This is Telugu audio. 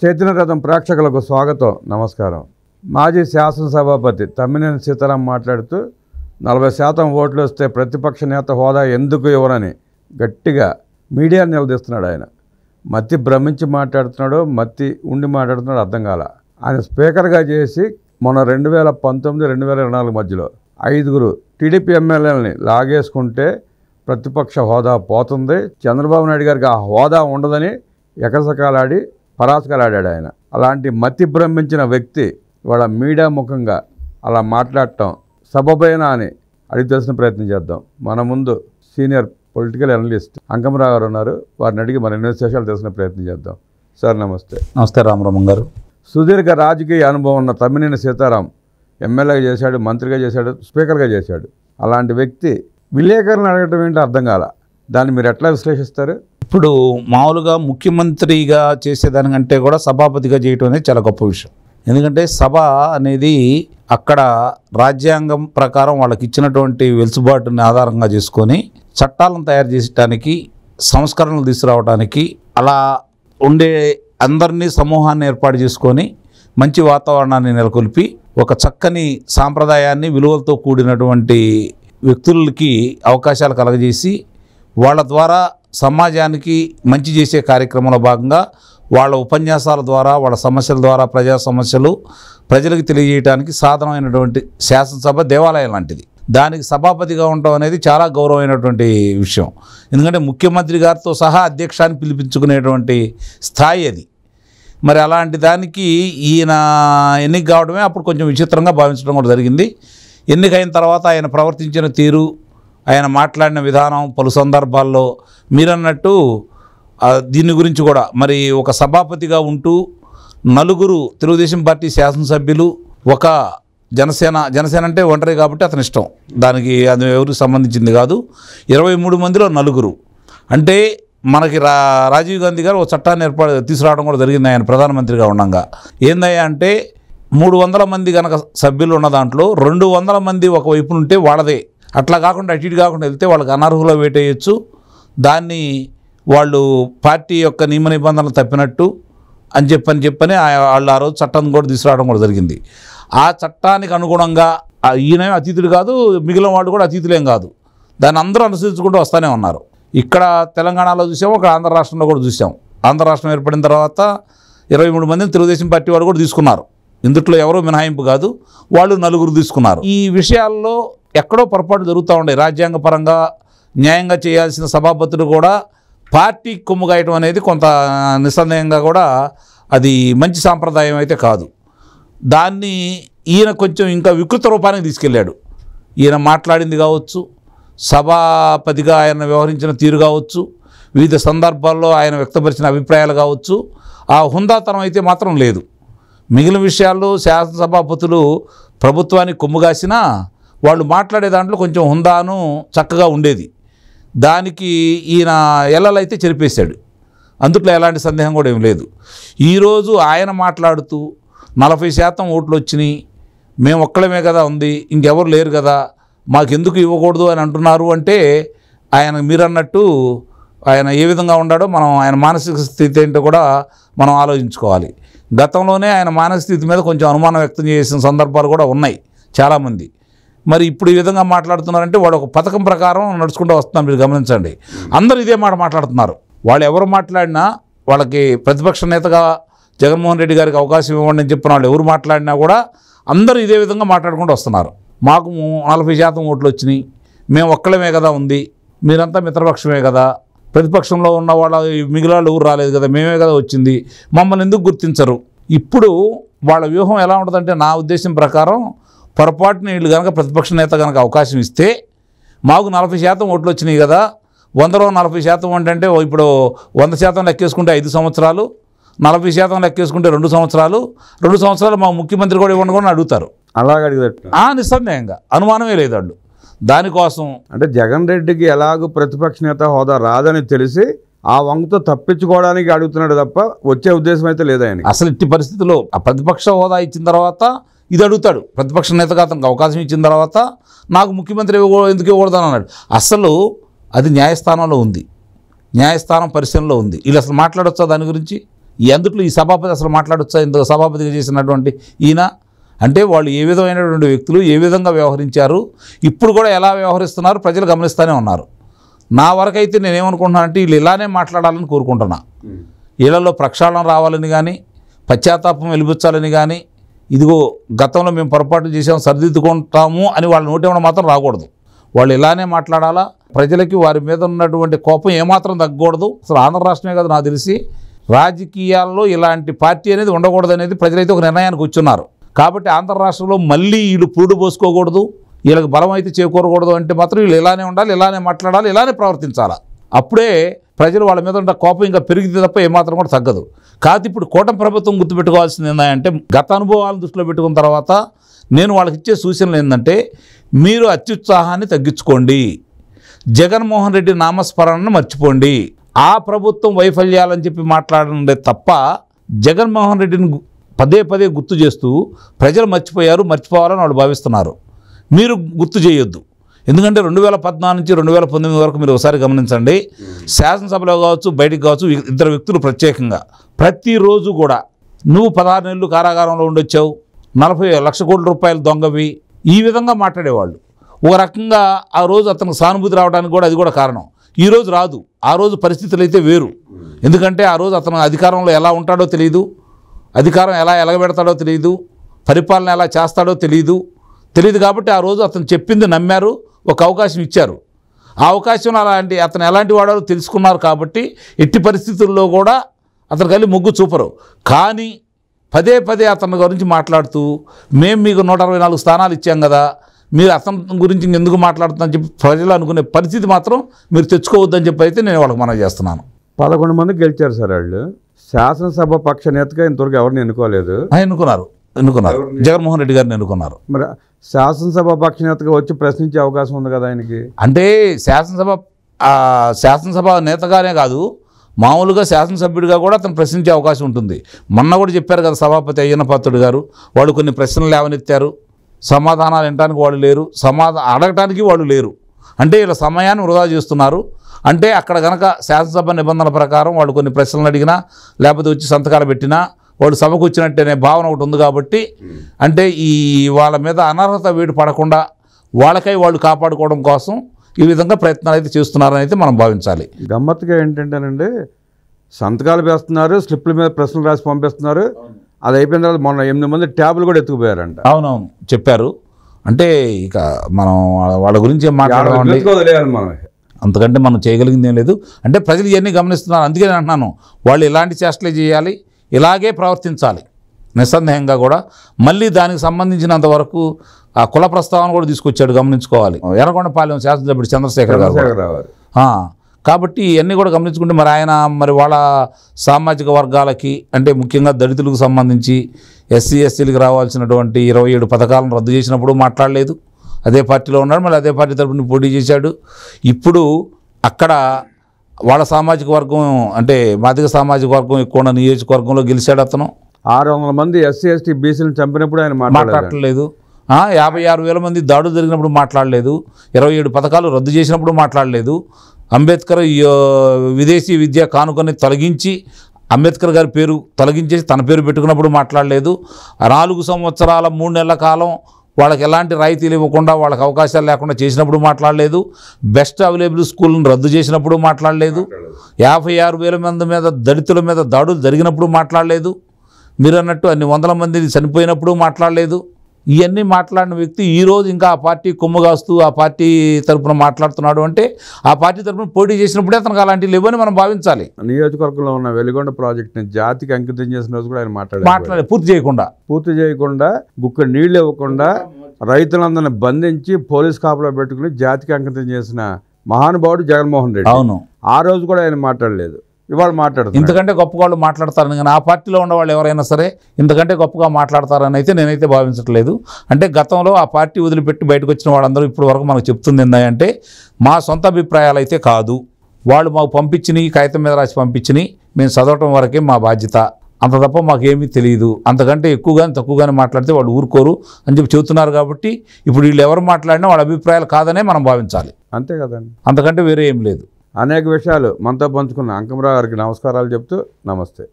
చైతన్య రథం ప్రేక్షకులకు స్వాగతం, నమస్కారం. మాజీ శాసనసభాపతి తమ్మినేని సీతారాం మాట్లాడుతూ 40% ఓట్లు వస్తే ప్రతిపక్ష నేత హోదా ఎందుకు ఇవ్వరని గట్టిగా మీడియా నిలదీస్తున్నాడు. ఆయన మత్తి భ్రమించి మాట్లాడుతున్నాడో మత్తి ఉండి మాట్లాడుతున్నాడో అర్థం కాల. ఆయన స్పీకర్గా చేసి మొన్న 2019-2024 మధ్యలో 5 టీడీపీ ఎమ్మెల్యేలని లాగేసుకుంటే ప్రతిపక్ష హోదా పోతుంది, చంద్రబాబు నాయుడు గారికి ఆ హోదా ఉండదని ఎకసకాలాడి పరాసకాలాడాడు ఆయన. అలాంటి మతి భ్రమించిన వ్యక్తి వాళ్ళ మీడియా ముఖంగా అలా మాట్లాడటం సబబేనా అని అడిగి తెలిసిన ప్రయత్నం చేద్దాం. మన ముందు సీనియర్ పొలిటికల్ అనలిస్ట్ అంకమరావు గారు ఉన్నారు. వారిని అడిగి మన ఎన్నో విశేషాలు తెలిసిన ప్రయత్నం చేద్దాం. సార్ నమస్తే. నమస్తే రామరామన్ గారు. సుదీర్ఘ రాజకీయ అనుభవం ఉన్న తమ్మినేని సీతారాం ఎమ్మెల్యేగా చేశాడు, మంత్రిగా చేశాడు, స్పీకర్గా చేశాడు. అలాంటి వ్యక్తి విలేకరులను అడగటం ఏంటో అర్థం కాల. దాన్ని మీరు ఎట్లా విశ్లేషిస్తారు? ఇప్పుడు మామూలుగా ముఖ్యమంత్రిగా చేసేదానికంటే కూడా సభాపతిగా చేయటం అనేది చాలా గొప్ప విషయం. ఎందుకంటే సభ అనేది అక్కడ రాజ్యాంగం ప్రకారం వాళ్ళకి ఇచ్చినటువంటి వెసులుబాటుని ఆధారంగా చేసుకొని చట్టాలను తయారు చేసడానికి, సంస్కరణలు తీసుకురావడానికి, అలా ఉండే అందరినీ సమూహాన్ని ఏర్పాటు చేసుకొని మంచి వాతావరణాన్ని నెలకొల్పి ఒక చక్కని సాంప్రదాయాన్ని విలువలతో కూడినటువంటి వ్యక్తులకి అవకాశాలు కలగజేసి వాళ్ళ ద్వారా సమాజానికి మంచి చేసే కార్యక్రమంలో భాగంగా వాళ్ళ ఉపన్యాసాల ద్వారా, వాళ్ళ సమస్యల ద్వారా, ప్రజా సమస్యలు ప్రజలకు తెలియజేయడానికి సాధనమైనటువంటి శాసనసభ దేవాలయం లాంటిది. దానికి సభాపతిగా ఉండటం అనేది చాలా గౌరవమైనటువంటి విషయం. ఎందుకంటే ముఖ్యమంత్రి గారితో సహా అధ్యక్షాన్ని పిలిపించుకునేటువంటి స్థాయి అది. మరి అలాంటి దానికి ఈయన ఎన్నిక కావడమే అప్పుడు కొంచెం విచిత్రంగా భావించడం కూడా జరిగింది. ఎన్నికైన తర్వాత ఆయన ప్రవర్తించిన తీరు, ఆయన మాట్లాడిన విధానం పలు సందర్భాల్లో మీరన్నట్టు దీని గురించి కూడా మరి ఒక సభాపతిగా ఉంటూ 4 తెలుగుదేశం పార్టీ శాసనసభ్యులు, ఒక జనసేన అంటే ఒంటరి కాబట్టి అతని ఇష్టం, దానికి అది ఎవరికి సంబంధించింది కాదు. 23 మందిలో 4 అంటే మనకి రాజీవ్ గాంధీ గారు ఒక చట్టాన్ని తీసుకురావడం కూడా జరిగింది ఆయన ప్రధానమంత్రిగా ఉండగా. ఏందయ్యా అంటే 300 మంది కనుక సభ్యులు ఉన్న దాంట్లో 200 మంది ఒకవైపు ఉంటే వాళ్ళదే, అట్లా కాకుండా అటు ఇటు కాకుండా వెళ్తే వాళ్ళకి అనర్హులో వేటేయచ్చు. దాన్ని వాళ్ళు పార్టీ యొక్క నియమ నిబంధనలు తప్పినట్టు అని చెప్పని వాళ్ళు ఆ రోజు చట్టాన్ని కూడా తీసుకురావడం కూడా జరిగింది. ఆ చట్టానికి అనుగుణంగా ఈయన అతిథులు కాదు, మిగిలిన వాళ్ళు కూడా అతిథులేం కాదు, దాన్ని అందరూ అనుసరించుకుంటూ వస్తూనే ఉన్నారు. ఇక్కడ తెలంగాణలో చూసాము, అక్కడ ఆంధ్ర రాష్ట్రంలో కూడా చూసాం. ఆంధ్ర రాష్ట్రం ఏర్పడిన తర్వాత 23 మందిని తెలుగుదేశం పార్టీ వాళ్ళు కూడా తీసుకున్నారు. ఇందుట్లో ఎవరో మినహాయింపు కాదు, వాళ్ళు 4 తీసుకున్నారు. ఈ విషయాల్లో ఎక్కడో పొరపాటు జరుగుతూ ఉండే. రాజ్యాంగపరంగా న్యాయంగా చేయాల్సిన సభాపతులు కూడా పార్టీ కొమ్ముగాయటం అనేది కొంత నిస్సందేహంగా కూడా అది మంచి సాంప్రదాయం అయితే కాదు. దాన్ని ఈయన కొంచెం ఇంకా వికృత రూపానికి తీసుకెళ్ళాడు. ఈయన మాట్లాడింది కావచ్చు, సభాపతిగా ఆయన వ్యవహరించిన తీరు కావచ్చు, వివిధ సందర్భాల్లో ఆయన వ్యక్తపరిచిన అభిప్రాయాలు కావచ్చు, ఆ హుందాతనం అయితే మాత్రం లేదు. మిగిలిన విషయాల్లో శాసనసభాపతులు ప్రభుత్వానికి కొమ్ముగాసినా వాళ్ళు మాట్లాడే దాంట్లో కొంచెం హుందాను చక్కగా ఉండేది. దానికి ఈయన ఎల్లలైతే చెరిపేశాడు. అందుట్లో ఎలాంటి సందేహం కూడా ఏం లేదు. ఈరోజు ఆయన మాట్లాడుతూ 40% ఓట్లు వచ్చినాయి, మేము ఒక్కడమే కదా ఉంది, ఇంకెవరు లేరు కదా, మాకెందుకు ఇవ్వకూడదు అని అంటున్నారు అంటే ఆయన మీరన్నట్టు ఆయన ఏ విధంగా ఉన్నాడో మనం ఆయన మానసిక స్థితి ఏంటో కూడా మనం ఆలోచించుకోవాలి. గతంలోనే ఆయన మానసిక స్థితి మీద కొంచెం అనుమానం వ్యక్తం చేసిన సందర్భాలు కూడా ఉన్నాయి చాలామంది. మరి ఇప్పుడు ఈ విధంగా మాట్లాడుతున్నారంటే వాడు ఒక పథకం ప్రకారం నడుచుకుంటూ వస్తున్నారు. మీరు గమనించండి, అందరూ ఇదే మాట మాట్లాడుతున్నారు. వాళ్ళు ఎవరు మాట్లాడినా, వాళ్ళకి ప్రతిపక్ష నేతగా జగన్మోహన్ రెడ్డి గారికి అవకాశం ఇవ్వండి అని చెప్పిన వాళ్ళు ఎవరు మాట్లాడినా కూడా అందరూ ఇదే విధంగా మాట్లాడుకుంటూ వస్తున్నారు. మాకు 40% ఓట్లు వచ్చినాయి, మేము ఒక్కళ్ళమే కదా ఉంది, మీరంతా మిత్రపక్షమే కదా, ప్రతిపక్షంలో ఉన్న వాళ్ళ మిగిలిన వాళ్ళు ఎవరు రాలేదు కదా, మేమే కదా వచ్చింది, మమ్మల్ని ఎందుకు గుర్తించరు? ఇప్పుడు వాళ్ళ వ్యూహం ఎలా ఉంటుందంటే, నా ఉద్దేశం ప్రకారం పొరపాటున వీళ్ళు కనుక ప్రతిపక్ష నేత కనుక అవకాశం ఇస్తే మాకు 40% ఓట్లు వచ్చినాయి కదా, 100లో 40% అంటే ఇప్పుడు 100% లెక్కేసుకుంటే 5 సంవత్సరాలు, 40% లెక్కేసుకుంటే 2 సంవత్సరాలు, 2 సంవత్సరాలు మా ముఖ్యమంత్రి కూడా ఇవ్వండి కూడా అడుగుతారు. అలాగే అడిగేటట్టు నిస్సందేహంగా అనుమానమే లేదు వాళ్ళు. దానికోసం అంటే జగన్ రెడ్డికి ఎలాగో ప్రతిపక్ష నేత హోదా రాదని తెలిసి ఆ వంగతో తప్పించుకోవడానికి అడుగుతున్నాడు తప్ప వచ్చే ఉద్దేశం అయితే లేదు ఆయన. అసలు ఇట్టి పరిస్థితుల్లో ఆ ప్రతిపక్ష హోదా ఇచ్చిన తర్వాత ఇది అడుగుతాడు. ప్రతిపక్ష నేతగా అతనికి అవకాశం ఇచ్చిన తర్వాత నాకు ముఖ్యమంత్రి ఎందుకు ఇవ్వకూడదని అన్నాడు. అసలు అది న్యాయస్థానంలో ఉంది, న్యాయస్థానం పరిశీలనలో ఉంది. వీళ్ళు అసలు మాట్లాడొచ్చా దాని గురించి? అందుట్లో ఈ సభాపతి అసలు మాట్లాడొచ్చా? ఇందులో సభాపతిగా చేసినటువంటి ఈయన అంటే వాళ్ళు ఏ విధమైనటువంటి వ్యక్తులు, ఏ విధంగా వ్యవహరించారు, ఇప్పుడు కూడా ఎలా వ్యవహరిస్తున్నారు ప్రజలు గమనిస్తూనే ఉన్నారు. నా వరకైతే నేనేమనుకుంటున్నానంటే వీళ్ళు ఇలానే మాట్లాడాలని కోరుకుంటున్నా. వీళ్ళలో ప్రక్షాళన రావాలని కానీ, పశ్చాత్తాపం వెలిపించాలని కానీ, ఇదిగో గతంలో మేము పొరపాటు చేసాము సరిదిద్దుకుంటాము అని వాళ్ళ నోటేమో మాత్రం రాకూడదు. వాళ్ళు ఇలానే మాట్లాడాలా. ప్రజలకి వారి మీద ఉన్నటువంటి కోపం ఏమాత్రం తగ్గకూడదు. అసలు ఆంధ్ర రాష్ట్రమే కాదు నాకు తెలిసి రాజకీయాల్లో ఇలాంటి పార్టీ అనేది ఉండకూడదు అనేది ప్రజలైతే ఒక నిర్ణయానికి వచ్చున్నారు. కాబట్టి ఆంధ్ర రాష్ట్రంలో మళ్ళీ వీళ్ళు పురుడు పోసుకోకూడదు, వీళ్ళకి బలం అయితే చేకూరకూడదు అంటే మాత్రం వీళ్ళు ఇలానే ఉండాలి, ఇలానే మాట్లాడాలి, ఇలానే ప్రవర్తించాలి. అప్పుడే ప్రజలు వాళ్ళ మీద ఉన్న కోపం ఇంకా పెరిగితే తప్ప ఏమాత్రం కూడా తగ్గదు. కాదు ఇప్పుడు కూటమి ప్రభుత్వం గుర్తుపెట్టుకోవాల్సింది ఏంటంటే గత అనుభవాలను దృష్టిలో పెట్టుకున్న తర్వాత నేను వాళ్ళకి ఇచ్చే సూచనలు ఏంటంటే మీరు అత్యుత్సాహాన్ని తగ్గించుకోండి, జగన్మోహన్ రెడ్డి నామస్మరణను మర్చిపోండి. ఆ ప్రభుత్వం వైఫల్యాలని చెప్పి మాట్లాడండి తప్ప జగన్మోహన్ రెడ్డిని పదే పదే గుర్తు చేస్తూ ప్రజలు మర్చిపోవాలని వాళ్ళు భావిస్తున్నారు. మీరు గుర్తు చేయొద్దు. ఎందుకంటే 2014 నుంచి 2019 వరకు మీరు ఒకసారి గమనించండి, శాసనసభలో కావచ్చు బయటికి కావచ్చు ఇద్దరు వ్యక్తులు ప్రత్యేకంగా ప్రతిరోజు కూడా నువ్వు 16 నెలలు కారాగారంలో ఉండొచ్చావు, 40 లక్షల కోట్ల రూపాయలు దొంగవి, ఈ విధంగా మాట్లాడేవాళ్ళు. ఒక రకంగా ఆ రోజు అతనికి సానుభూతి రావడానికి కూడా అది కూడా కారణం. ఈ రోజు రాదు, ఆ రోజు పరిస్థితులు అయితే వేరు. ఎందుకంటే ఆ రోజు అతను అధికారంలో ఎలా ఉంటాడో తెలియదు, అధికారం ఎలా ఎలగబెడతాడో తెలియదు, పరిపాలన ఎలా చేస్తాడో తెలియదు కాబట్టి ఆ రోజు అతను చెప్పింది నమ్మారు, ఒక అవకాశం ఇచ్చారు. ఆ అవకాశంలో అతను ఎలాంటి వాడో తెలుసుకున్నారు. కాబట్టి ఎట్టి పరిస్థితుల్లో కూడా అతను కలిసి మొగ్గు చూపరు. కానీ పదే పదే అతని గురించి మాట్లాడుతూ మేము మీకు 164 స్థానాలు ఇచ్చాం కదా, మీరు అతని గురించి ఎందుకు మాట్లాడుతుందని చెప్పి ప్రజలు అనుకునే పరిస్థితి మాత్రం మీరు తెచ్చుకోవద్దని చెప్పి అయితే నేను వాళ్ళకి మనవి చేస్తున్నాను. 11 మంది గెలిచారు సార్. వాళ్ళు శాసనసభ పక్ష నేతగా ఇంతవరకు ఎవరిని ఎన్నుకోలేదు. ఎన్నుకున్నారు జగన్మోహన్ రెడ్డి గారిని ఎన్నుకున్నారు. మరి శాసనసభ పక్ష నేతగా వచ్చి ప్రశ్నించే అవకాశం ఉంది కదా ఆయనకి. అంటే శాసనసభ నేతగానే కాదు, మామూలుగా శాసనసభ్యుడిగా కూడా అతను ప్రశ్నించే అవకాశం ఉంటుంది. మొన్న కూడా చెప్పారు కదా సభాపతి అయ్యన్న పాత్రుడు గారు, వాళ్ళు కొన్ని ప్రశ్నలు లేవనెత్తారు, సమాధానాలు వినడానికి వాళ్ళు లేరు, అడగటానికి వాళ్ళు లేరు. అంటే ఇలా సమయాన్ని వృధా చేస్తున్నారు. అంటే అక్కడ కనుక శాసనసభ నిబంధనల ప్రకారం వాళ్ళు కొన్ని ప్రశ్నలు అడిగినా లేకపోతే వచ్చి సంతకాలు పెట్టినా వాళ్ళు సభకు వచ్చినట్టేనే భావన ఒకటి ఉంది. కాబట్టి అంటే ఈ వాళ్ళ మీద అనర్హత వేడి పడకుండా వాళ్ళకై వాళ్ళు కాపాడుకోవడం కోసం ఈ విధంగా ప్రయత్నాలు అయితే చేస్తున్నారని అయితే మనం భావించాలి. గమ్మత్తుగా ఏంటంటేనండి, సంతకాలు వేస్తున్నారు, స్లిప్ల మీద ప్రశ్నలు రాసి పంపిస్తున్నారు. అది అయిపోయిన తర్వాత మొన్న 8 మంది ట్యాబులు కూడా ఎత్తుకుపోయారంట. అవునవును చెప్పారు. అంటే ఇక మనం వాళ్ళ గురించి ఏం మాట్లాడాలి, అంతకంటే మనం చేయగలిగింది ఏం లేదు. అంటే ప్రజలు ఇవన్నీ గమనిస్తున్నారు. అందుకే నేను అంటున్నాను, వాళ్ళు ఇలాంటి చేష్టలే చేయాలి, ఇలాగే ప్రవర్తించాలి నిస్సందేహంగా కూడా. మళ్ళీ దానికి సంబంధించినంత వరకు ఆ కుల ప్రస్తావన కూడా తీసుకొచ్చాడు, గమనించుకోవాలి. ఎర్రగొండపాలెం శాసనసభ్యుడు చంద్రశేఖర్ గారు. కాబట్టి ఇవన్నీ కూడా గమనించుకుంటే మరి వాళ్ళ సామాజిక వర్గాలకి అంటే ముఖ్యంగా దళితులకు సంబంధించి ఎస్సీ ఎస్టీలకు రావాల్సినటువంటి 27 పథకాలను రద్దు చేసినప్పుడు మాట్లాడలేదు. అదే పార్టీలో ఉన్నాడు, మళ్ళీ అదే పార్టీ తరపున పోటీ చేశాడు. ఇప్పుడు అక్కడ వాళ్ళ సామాజిక వర్గం అంటే మాదిగ సామాజిక వర్గం ఎక్కువ ఉన్న నియోజకవర్గంలో గెలిచాడు అతను. 600 మంది ఎస్సీ ఎస్టీ బీసీలను చంపినప్పుడు ఆయన మాట్లాడలేదు. 56,000 మంది దాడులు జరిగినప్పుడు మాట్లాడలేదు. 27 పథకాలు రద్దు చేసినప్పుడు మాట్లాడలేదు. అంబేద్కర్ విదేశీ విద్య కానుకొని తొలగించి అంబేద్కర్ గారి పేరు తొలగించేసి తన పేరు పెట్టుకున్నప్పుడు మాట్లాడలేదు. 4 సంవత్సరాల 3 నెలల కాలం వాళ్ళకి ఎలాంటి రాయితీలు ఇవ్వకుండా వాళ్ళకి అవకాశాలు లేకుండా చేసినప్పుడు మాట్లాడలేదు. బెస్ట్ అవైలబుల్ స్కూల్ని రద్దు చేసినప్పుడు మాట్లాడలేదు. 56,000 మంది మీద దళితుల మీద దాడులు జరిగినప్పుడు మాట్లాడలేదు. మీరు అన్నట్టు అన్ని 100 మంది చనిపోయినప్పుడు మాట్లాడలేదు. ఇవన్నీ మాట్లాడిన వ్యక్తి ఈరోజు ఇంకా ఆ పార్టీ కొమ్ము కాస్తూ ఆ పార్టీ తరఫున మాట్లాడుతున్నాడు అంటే ఆ పార్టీ తరఫున పోటీ చేసినప్పుడే అతనికి అలాంటివి లేవని మనం భావించాలి. నియోజకవర్గంలో ఉన్న వెలిగొండ ప్రాజెక్టుని జాతికి అంకితం చేసిన రోజు కూడా ఆయన మాట్లాడే పూర్తి చేయకుండా గుక్క నీళ్లు ఇవ్వకుండా రైతులందరిని బంధించి పోలీస్ కాపులో పెట్టుకుని జాతికి అంకితం చేసిన మహానుభావుడు జగన్మోహన్ రెడ్డి. అవును, ఆ రోజు కూడా ఆయన మాట్లాడలేదు. ఇవాళ మాట్లాడుతారు. ఇంతకంటే గొప్పగా వాళ్ళు మాట్లాడతారని, కానీ ఆ పార్టీలో ఉన్న వాళ్ళు ఎవరైనా సరే ఇంతకంటే గొప్పగా మాట్లాడతారని అయితే నేనైతే భావించట్లేదు. అంటే గతంలో ఆ పార్టీ వదిలిపెట్టి బయటకు వచ్చిన వాళ్ళందరూ ఇప్పుడు వరకు మనకు చెప్తుంది ఏంటంటే మా సొంత అభిప్రాయాలు అయితే కాదు, వాళ్ళు మాకు పంపించినవి కాగితం మీద రాసి పంపించినవి మేము చదవటం వరకే మా బాధ్యత, అంత తప్ప మాకేమీ తెలియదు, అంతకంటే ఎక్కువగానే తక్కువగానే మాట్లాడితే వాళ్ళు ఊరుకోరు అని చెప్పి చెబుతున్నారు. కాబట్టి ఇప్పుడు వీళ్ళు ఎవరు మాట్లాడినా వాళ్ళ అభిప్రాయాలు కాదనే మనం భావించాలి. అంతే కదండి, అంతకంటే వేరే ఏం లేదు. అనేక విషయాలు మనతో పంచుకున్న అంకమరావు గారికి నమస్కారాలు చెప్తూ నమస్తే.